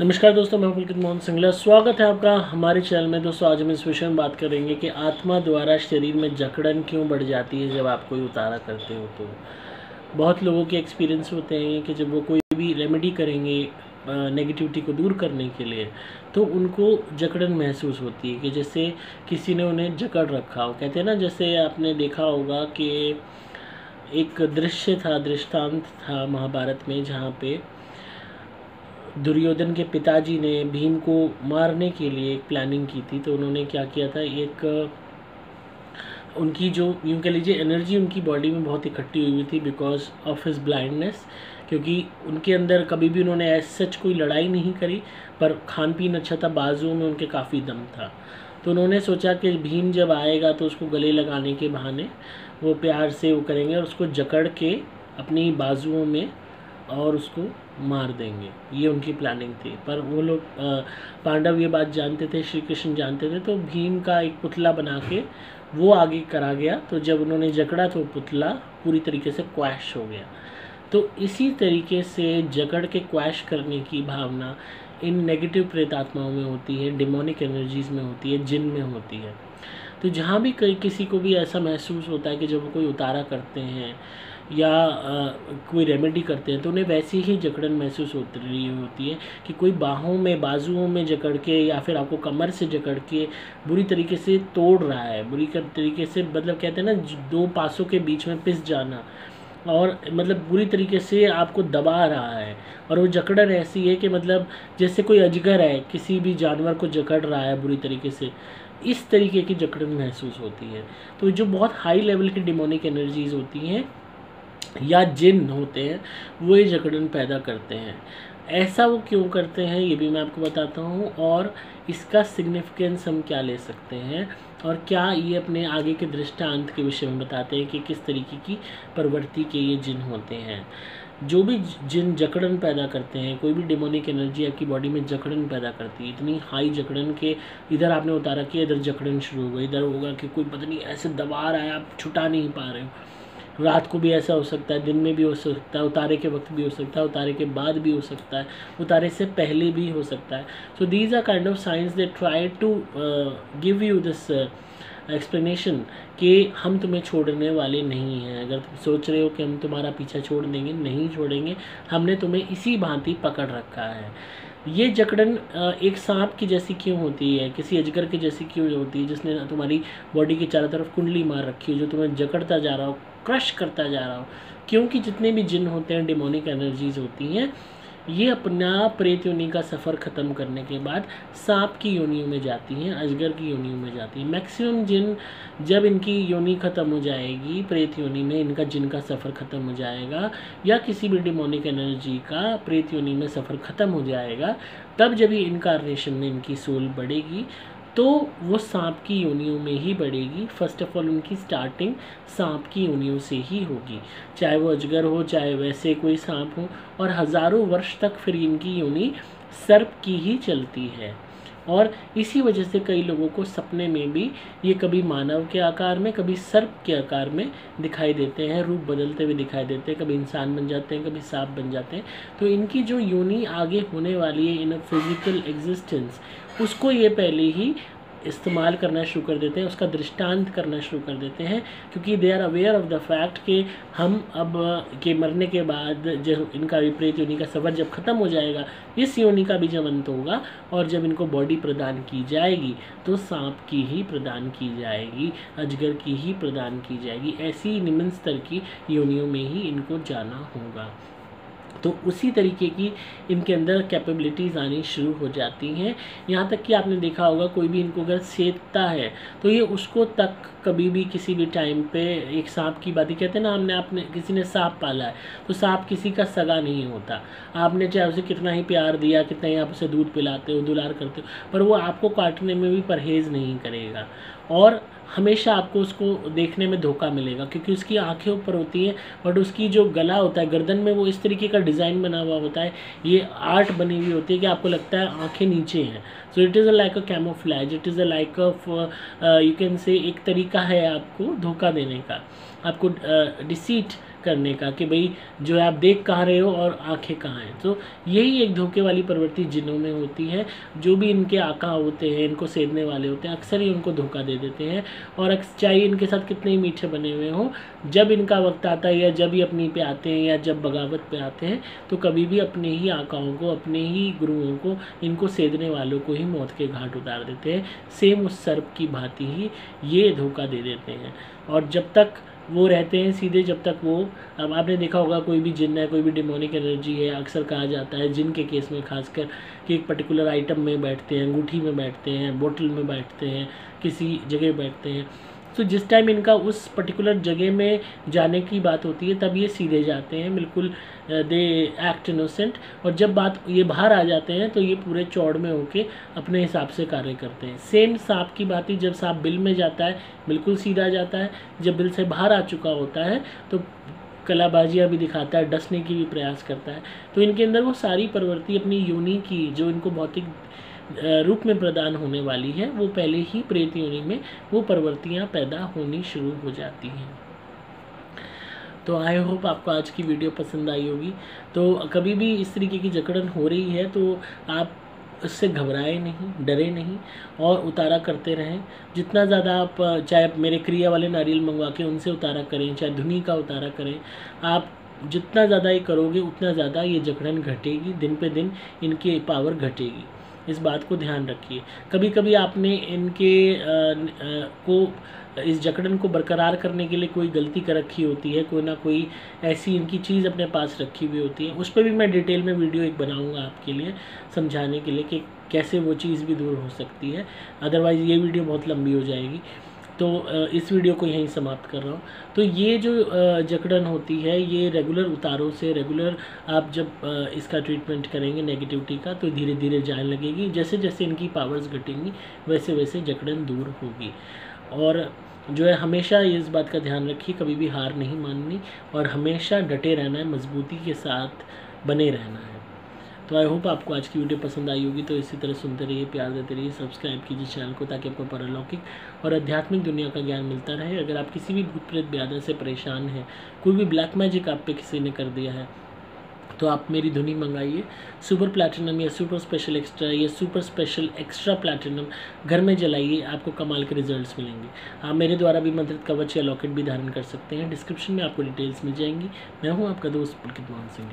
नमस्कार दोस्तों, मैं पुलकित मोहन सिंगला। स्वागत है आपका हमारे चैनल में। दोस्तों आज हम इस विषय में बात करेंगे कि आत्मा द्वारा शरीर में जकड़न क्यों बढ़ जाती है जब आप कोई उतारा करते हो। तो बहुत लोगों के एक्सपीरियंस होते हैं कि जब वो कोई भी रेमेडी करेंगे नेगेटिविटी को दूर करने के लिए, तो उनको जकड़न महसूस होती है कि जैसे किसी ने उन्हें जकड़ रखा हो। कहते हैं ना, जैसे आपने देखा होगा कि एक दृष्टांत था महाभारत में, जहाँ पे दुर्योधन के पिताजी ने भीम को मारने के लिए एक प्लानिंग की थी। तो उन्होंने क्या किया था, एक उनकी जो यूँ कह लीजिए एनर्जी उनकी बॉडी में बहुत इकट्ठी हुई थी बिकॉज ऑफ हिज ब्लाइंडनेस, क्योंकि उनके अंदर कभी भी उन्होंने एज सच कोई लड़ाई नहीं करी, पर खान पीन अच्छा था, बाजुओं में उनके काफ़ी दम था। तो उन्होंने सोचा कि भीम जब आएगा तो उसको गले लगाने के बहाने वो प्यार से वो करेंगे और उसको जकड़ के अपनी बाजुओं में और उसको मार देंगे। ये उनकी प्लानिंग थी। पर वो लोग पांडव ये बात जानते थे, श्री कृष्ण जानते थे, तो भीम का एक पुतला बना के वो आगे करा गया। तो जब उन्होंने जकड़ा तो पुतला पूरी तरीके से क्वैश हो गया। तो इसी तरीके से जकड़ के क्वैश करने की भावना इन नेगेटिव प्रेतात्माओं में होती है, डिमोनिक एनर्जीज़ में होती है, जिन में होती है। तो जहाँ भी किसी को भी ऐसा महसूस होता है कि जब वो कोई उतारा करते हैं या कोई रेमेडी करते हैं तो उन्हें वैसी ही जकड़न महसूस होती रही होती है कि कोई बाहों में, बाजुओं में जकड़ के या फिर आपको कमर से जकड़ के बुरी तरीके से तोड़ रहा है। बुरी तरीके से, मतलब कहते हैं ना, दो पासों के बीच में पिस जाना, और मतलब बुरी तरीके से आपको दबा रहा है। और वो जकड़न ऐसी है कि मतलब जैसे कोई अजगर है किसी भी जानवर को जकड़ रहा है बुरी तरीके से, इस तरीके की जकड़न महसूस होती है। तो जो बहुत हाई लेवल की डिमोनिक एनर्जीज़ होती हैं या जिन होते हैं, वो ये जकड़न पैदा करते हैं। ऐसा वो क्यों करते हैं ये भी मैं आपको बताता हूँ, और इसका सिग्निफिकेंस हम क्या ले सकते हैं, और क्या ये अपने आगे के दृष्टांत के विषय में बताते हैं कि किस तरीके की प्रवृत्ति के ये जिन होते हैं। जो भी जिन जकड़न पैदा करते हैं, कोई भी डिमोनिक एनर्जी आपकी बॉडी में जकड़न पैदा करती है, इतनी हाई जकड़न के इधर आपने उतारा किया, इधर जकड़न शुरू हो गई, इधर होगा कि कोई पता नहीं ऐसे दबा रहा है, आप छुटा नहीं पा रहे हो। रात को भी ऐसा हो सकता है, दिन में भी हो सकता है, उतारे के वक्त भी हो सकता है, उतारे के बाद भी हो सकता है, उतारे से पहले भी हो सकता है। So these are kind of science they try to give you this explanation कि हम तुम्हें छोड़ने वाले नहीं हैं। अगर तुम सोच रहे हो कि हम तुम्हारा पीछा छोड़ देंगे, नहीं छोड़ेंगे, हमने तुम्हें इसी भांति पकड़ रखा है। ये जकड़न एक सांप की जैसी क्यों होती है, किसी अजगर की जैसी क्यों होती है, जिसने तुम्हारी बॉडी की चारों तरफ कुंडली मार रखी है, जो तुम्हें जकड़ता जा रहा हो, क्रश करता जा रहा हो। क्योंकि जितने भी जिन होते हैं, डिमोनिक एनर्जीज होती हैं, ये अपना प्रेत योनि का सफ़र ख़त्म करने के बाद सांप की योनियों में जाती हैं, अजगर की योनियों में जाती हैं। मैक्सिमम जिन जब इनकी योनि ख़त्म हो जाएगी, प्रेत योनि में इनका जिन का सफ़र ख़त्म हो जाएगा, या किसी भी डिमोनिक एनर्जी का प्रेत योनि में सफ़र ख़त्म हो जाएगा, तब जब ही इनकार्नेशन में इनकी सोल बढ़ेगी तो वो सांप की योनियों में ही बढ़ेगी। फर्स्ट ऑफ ऑल उनकी स्टार्टिंग सांप की योनियों से ही होगी, चाहे वो अजगर हो, चाहे वैसे कोई सांप हो, और हज़ारों वर्ष तक फिर इनकी योनि सर्प की ही चलती है। और इसी वजह से कई लोगों को सपने में भी ये कभी मानव के आकार में, कभी सर्प के आकार में दिखाई देते हैं, रूप बदलते हुए दिखाई देते हैं, कभी इंसान बन जाते हैं, कभी सांप बन जाते हैं। तो इनकी जो योनि आगे होने वाली है इन अ फिजिकल एग्जिस्टेंस, उसको ये पहले ही इस्तेमाल करना शुरू कर देते हैं, उसका दृष्टांत करना शुरू कर देते हैं, क्योंकि they are aware of the fact कि हम अब के मरने के बाद जब इनका विपरीत योनि का सफ़र जब ख़त्म हो जाएगा, इस योनि का भी जब अंत होगा, और जब इनको बॉडी प्रदान की जाएगी तो सांप की ही प्रदान की जाएगी, अजगर की ही प्रदान की जाएगी। ऐसी निम्न स्तर की योनियों में ही इनको जाना होगा। तो उसी तरीके की इनके अंदर कैपेबिलिटीज़ आनी शुरू हो जाती हैं। यहाँ तक कि आपने देखा होगा, कोई भी इनको अगर सेकता है तो ये उसको तक कभी भी किसी भी टाइम पे, एक सांप की बात ही कहते हैं ना, आपने किसी ने सांप पाला है तो सांप किसी का सगा नहीं होता। आपने चाहे उसे कितना ही प्यार दिया, कितना ही आप उसे दूध पिलाते हो, दुलार करते हो, पर वो आपको काटने में भी परहेज़ नहीं करेगा, और हमेशा आपको उसको देखने में धोखा मिलेगा, क्योंकि उसकी आंखें ऊपर होती हैं, बट उसकी जो गला होता है, गर्दन में वो इस तरीके का डिज़ाइन बना हुआ होता है, ये आर्ट बनी हुई होती है कि आपको लगता है आंखें नीचे हैं। So it is a like a camouflage, it is a like of you can say, एक तरीका है आपको धोखा देने का, आपको डिसीट करने का कि भाई जो है आप देख कहाँ रहे हो और आंखें कहाँ हैं। तो यही एक धोखे वाली प्रवृत्ति जिन्हों में होती है। जो भी इनके आका होते हैं, इनको सेधने वाले होते हैं, अक्सर ही उनको धोखा दे देते हैं। और चाहे इनके साथ कितने ही मीठे बने हुए हों, जब इनका वक्त आता है या जब ये अपनी पे आते हैं या जब बगावत पे आते हैं, तो कभी भी अपने ही आकाओं को, अपने ही गुरुओं को, इनको सेधने वालों को ही मौत के घाट उतार देते हैं। सेम उस सर्प की भांति ही ये धोखा दे देते हैं। और जब तक वो रहते हैं सीधे, जब तक वो, अब आपने देखा होगा कोई भी जिन्न है, कोई भी डिमोनिक एनर्जी है, अक्सर कहा जाता है जिन के केस में खासकर कि एक पर्टिकुलर आइटम में बैठते हैं, अंगूठी में बैठते हैं, बोतल में बैठते हैं, किसी जगह बैठते हैं। तो जिस टाइम इनका उस पर्टिकुलर जगह में जाने की बात होती है तब ये सीधे जाते हैं, बिल्कुल दे एक्ट इनोसेंट। और जब बात ये बाहर आ जाते हैं तो ये पूरे चौड़ में होके अपने हिसाब से कार्य करते हैं। सेम सांप की बात ही, जब सांप बिल में जाता है बिल्कुल सीधा जाता है, जब बिल से बाहर आ चुका होता है तो कलाबाजियाँ भी दिखाता है, डसने की भी प्रयास करता है। तो इनके अंदर वो सारी प्रवृत्ति अपनी योनि की, जो इनको भौतिक रूप में प्रदान होने वाली है, वो पहले ही प्रेत योनि में वो प्रवृत्तियाँ पैदा होनी शुरू हो जाती हैं। तो आई होप आपको आज की वीडियो पसंद आई होगी। तो कभी भी इस तरीके की जकड़न हो रही है तो आप उससे घबराए नहीं, डरे नहीं और उतारा करते रहें। जितना ज़्यादा आप, चाहे मेरे क्रिया वाले नारियल मंगवा के उनसे उतारा करें, चाहे धुनी का उतारा करें, आप जितना ज़्यादा ये करोगे उतना ज़्यादा ये जकड़न घटेगी, दिन पे दिन इनकी पावर घटेगी। इस बात को ध्यान रखिए। कभी कभी आपने इनके को इस जकड़न को बरकरार करने के लिए कोई गलती कर रखी होती है, कोई ना कोई ऐसी इनकी चीज़ अपने पास रखी हुई होती है। उस पर भी मैं डिटेल में वीडियो एक बनाऊंगा आपके लिए, समझाने के लिए कि कैसे वो चीज़ भी दूर हो सकती है। अदरवाइज़ ये वीडियो बहुत लंबी हो जाएगी, तो इस वीडियो को यहीं समाप्त कर रहा हूँ। तो ये जो जकड़न होती है, ये रेगुलर उतारों से, रेगुलर आप जब इसका ट्रीटमेंट करेंगे नेगेटिविटी का, तो धीरे धीरे जाने लगेगी। जैसे जैसे इनकी पावर्स घटेंगी वैसे वैसे जकड़न दूर होगी। और जो है हमेशा इस बात का ध्यान रखिए, कभी भी हार नहीं माननी और हमेशा डटे रहना है, मजबूती के साथ बने रहना है। तो आई होप आपको आज की वीडियो पसंद आई होगी। तो इसी तरह सुनते रहिए, प्यार देते रहिए, सब्सक्राइब कीजिए चैनल को, ताकि आपको पारलौकिक और आध्यात्मिक दुनिया का ज्ञान मिलता रहे। अगर आप किसी भी भूत प्रेत ब्याधा से परेशान हैं, कोई भी ब्लैक मैजिक आप पे किसी ने कर दिया है, तो आप मेरी धुनी मंगाइए। सुपर प्लैटिनम या सुपर स्पेशल एक्स्ट्रा या सुपर स्पेशल एक्स्ट्रा प्लैटिनम घर में जलाइए, आपको कमाल के रिजल्ट्स मिलेंगे। आप मेरे द्वारा भी मंत्रित कवच या लॉकेट भी धारण कर सकते हैं। डिस्क्रिप्शन में आपको डिटेल्स मिल जाएंगी। मैं हूँ आपका दोस्त पुलकित मोहन सिंह।